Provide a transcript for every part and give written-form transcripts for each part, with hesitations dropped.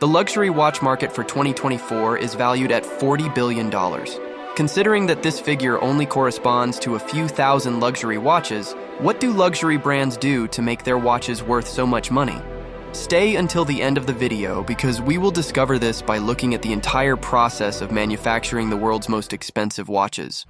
The luxury watch market for 2024 is valued at $40 billion. Considering that this figure only corresponds to a few thousand luxury watches, what do luxury brands do to make their watches worth so much money? Stay until the end of the video because we will discover this by looking at the entire process of manufacturing the world's most expensive watches.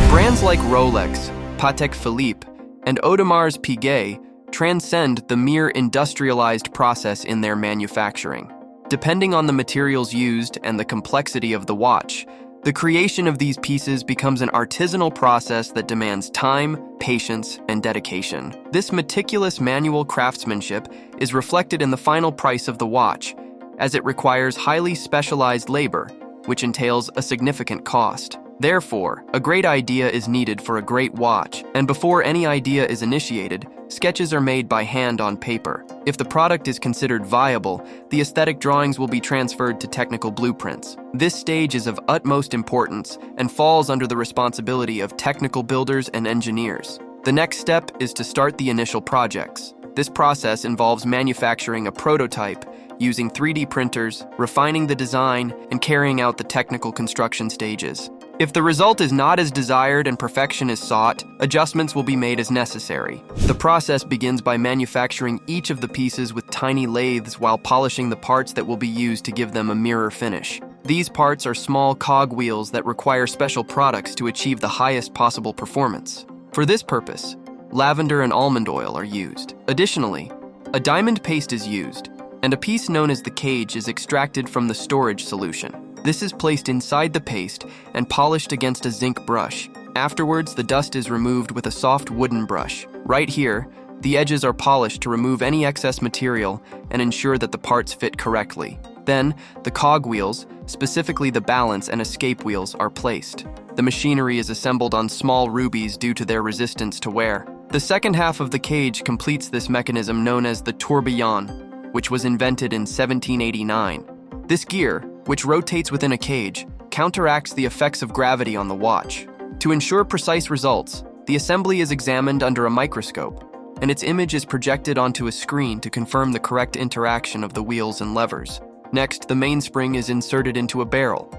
Brands like Rolex, Patek Philippe, and Audemars Piguet transcend the mere industrialized process in their manufacturing. Depending on the materials used and the complexity of the watch, the creation of these pieces becomes an artisanal process that demands time, patience, and dedication. This meticulous manual craftsmanship is reflected in the final price of the watch, as it requires highly specialized labor, which entails a significant cost. Therefore, a great idea is needed for a great watch, and before any idea is initiated, sketches are made by hand on paper. If the product is considered viable, the aesthetic drawings will be transferred to technical blueprints. This stage is of utmost importance and falls under the responsibility of technical builders and engineers. The next step is to start the initial projects. This process involves manufacturing a prototype, using 3D printers, refining the design, and carrying out the technical construction stages. If the result is not as desired and perfection is sought, adjustments will be made as necessary. The process begins by manufacturing each of the pieces with tiny lathes while polishing the parts that will be used to give them a mirror finish. These parts are small cog wheels that require special products to achieve the highest possible performance. For this purpose, lavender and almond oil are used. Additionally, a diamond paste is used, and a piece known as the cage is extracted from the storage solution. This is placed inside the paste and polished against a zinc brush. Afterwards, the dust is removed with a soft wooden brush. Right here, the edges are polished to remove any excess material and ensure that the parts fit correctly. Then, the cog wheels, specifically the balance and escape wheels, are placed. The machinery is assembled on small rubies due to their resistance to wear. The second half of the cage completes this mechanism known as the tourbillon, which was invented in 1789. This gear, which rotates within a cage, counteracts the effects of gravity on the watch. To ensure precise results, the assembly is examined under a microscope, and its image is projected onto a screen to confirm the correct interaction of the wheels and levers. Next, the mainspring is inserted into a barrel.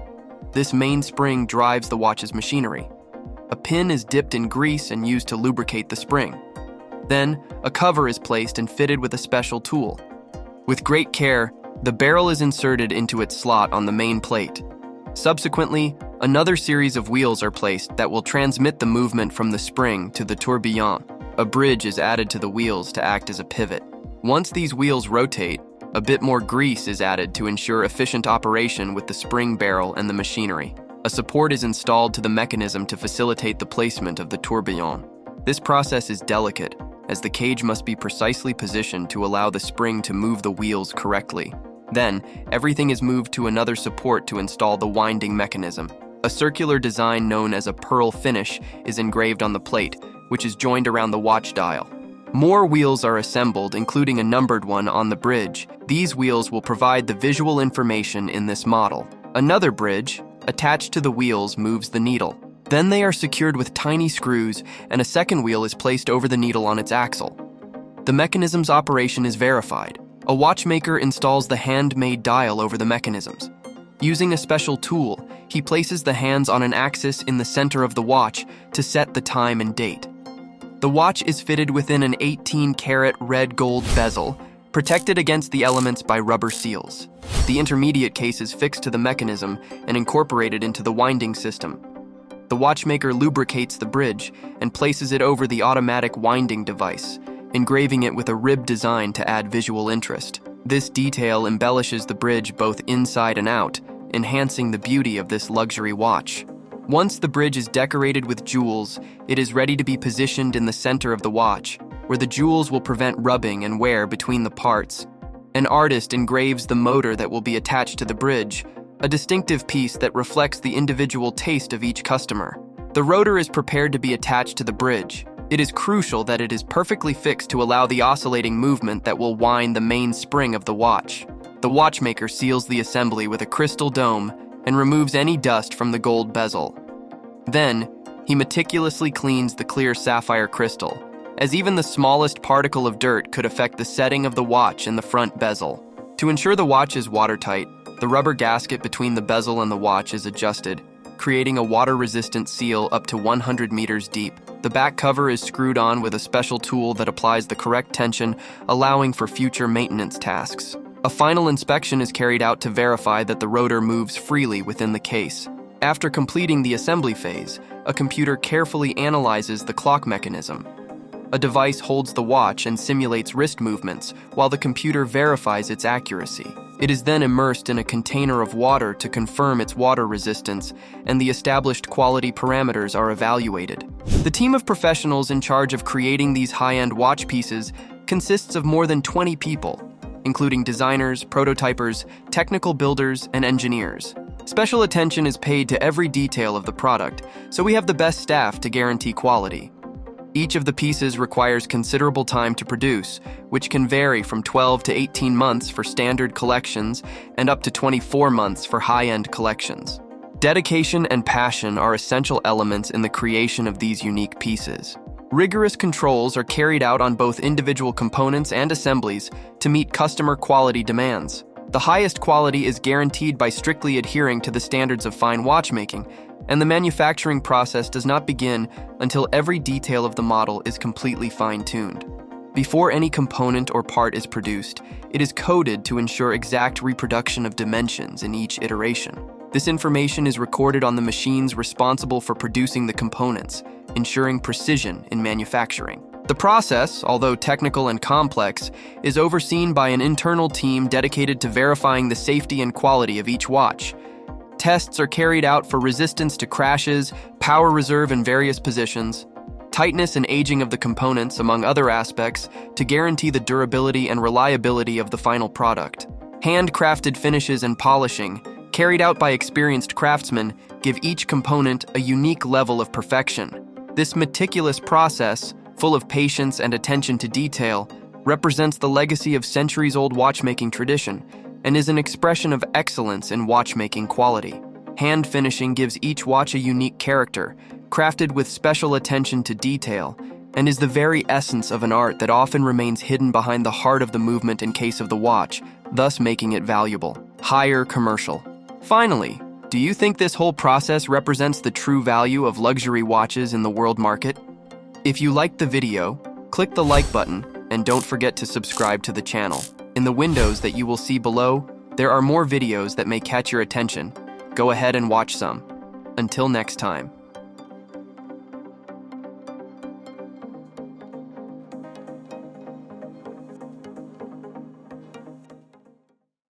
This mainspring drives the watch's machinery. A pin is dipped in grease and used to lubricate the spring. Then, a cover is placed and fitted with a special tool. With great care, the barrel is inserted into its slot on the main plate. Subsequently, another series of wheels are placed that will transmit the movement from the spring to the tourbillon. A bridge is added to the wheels to act as a pivot. Once these wheels rotate, a bit more grease is added to ensure efficient operation with the spring barrel and the machinery. A support is installed to the mechanism to facilitate the placement of the tourbillon. This process is delicate, as the cage must be precisely positioned to allow the spring to move the wheels correctly. Then, everything is moved to another support to install the winding mechanism. A circular design known as a pearl finish is engraved on the plate, which is joined around the watch dial. More wheels are assembled, including a numbered one on the bridge. These wheels will provide the visual information in this model. Another bridge, attached to the wheels, moves the needle. Then they are secured with tiny screws, and a second wheel is placed over the needle on its axle. The mechanism's operation is verified. A watchmaker installs the handmade dial over the mechanisms. Using a special tool, he places the hands on an axis in the center of the watch to set the time and date. The watch is fitted within an 18-karat red gold bezel, protected against the elements by rubber seals. The intermediate case is fixed to the mechanism and incorporated into the winding system. The watchmaker lubricates the bridge and places it over the automatic winding device, engraving it with a rib design to add visual interest. This detail embellishes the bridge both inside and out, enhancing the beauty of this luxury watch. Once the bridge is decorated with jewels, it is ready to be positioned in the center of the watch, where the jewels will prevent rubbing and wear between the parts. An artist engraves the motor that will be attached to the bridge, a distinctive piece that reflects the individual taste of each customer. The rotor is prepared to be attached to the bridge. It is crucial that it is perfectly fixed to allow the oscillating movement that will wind the main spring of the watch. The watchmaker seals the assembly with a crystal dome and removes any dust from the gold bezel. Then, he meticulously cleans the clear sapphire crystal as even the smallest particle of dirt could affect the setting of the watch in the front bezel. To ensure the watch is watertight, the rubber gasket between the bezel and the watch is adjusted, creating a water-resistant seal up to 100 meters deep. The back cover is screwed on with a special tool that applies the correct tension, allowing for future maintenance tasks. A final inspection is carried out to verify that the rotor moves freely within the case. After completing the assembly phase, a computer carefully analyzes the clock mechanism. A device holds the watch and simulates wrist movements, while the computer verifies its accuracy. It is then immersed in a container of water to confirm its water resistance, and the established quality parameters are evaluated. The team of professionals in charge of creating these high-end watch pieces consists of more than 20 people, including designers, prototypers, technical builders, and engineers. Special attention is paid to every detail of the product, so we have the best staff to guarantee quality. Each of the pieces requires considerable time to produce, which can vary from 12 to 18 months for standard collections and up to 24 months for high-end collections. Dedication and passion are essential elements in the creation of these unique pieces. Rigorous controls are carried out on both individual components and assemblies to meet customer quality demands. The highest quality is guaranteed by strictly adhering to the standards of fine watchmaking, and the manufacturing process does not begin until every detail of the model is completely fine-tuned. Before any component or part is produced, it is coded to ensure exact reproduction of dimensions in each iteration. This information is recorded on the machines responsible for producing the components, ensuring precision in manufacturing. The process, although technical and complex, is overseen by an internal team dedicated to verifying the safety and quality of each watch. Tests are carried out for resistance to crashes, power reserve in various positions, tightness and aging of the components, among other aspects, to guarantee the durability and reliability of the final product. Handcrafted finishes and polishing, carried out by experienced craftsmen, give each component a unique level of perfection. This meticulous process, full of patience and attention to detail, represents the legacy of centuries-old watchmaking tradition and is an expression of excellence in watchmaking quality. Hand finishing gives each watch a unique character, crafted with special attention to detail, and is the very essence of an art that often remains hidden behind the heart of the movement and case of the watch, thus making it valuable. Higher commercial. Finally, do you think this whole process represents the true value of luxury watches in the world market? If you liked the video, click the like button and don't forget to subscribe to the channel. In the windows that you will see below, there are more videos that may catch your attention. Go ahead and watch some. Until next time.